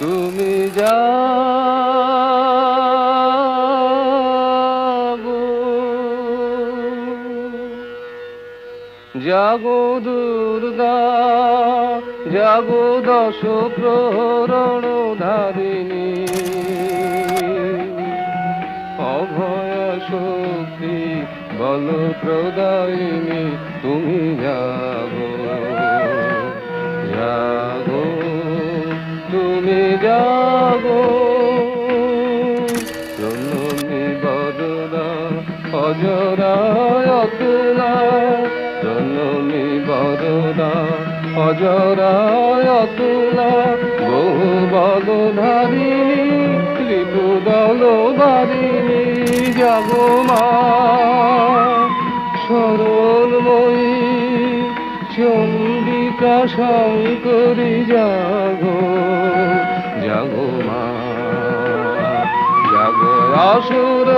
তুমি জাগো, জাগো দুর্গা, জাগো দশ প্রহরণ ধারিণী, অভয় শক্তি বল প্রদায়িনী, তুমি জাগো, জাগো, তুমি জাগো। জননী বরদা অজরায় অতুলা, জননী বরদা অজরায় অতুলা, বহু বলধারিণী ত্রিপুদল বারিণী, জাগো মা সরলময়ী চন্ডিকা শঙ্করী, জাগো, জাগো মা, জাগো আসুর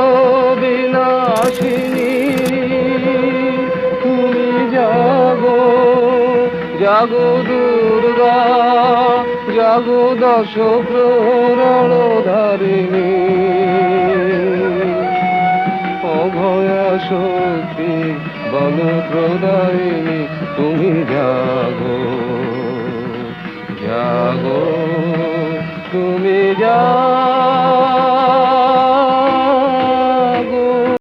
বিনাশিনী, তুমি জাগো, জাগো দুর্গা, জাগো দশ প্রহরণ ধারিণী, অভয়া শক্তি বল প্রদায়িনী, তুমি জাগো, জাগো, তুমি জাগো।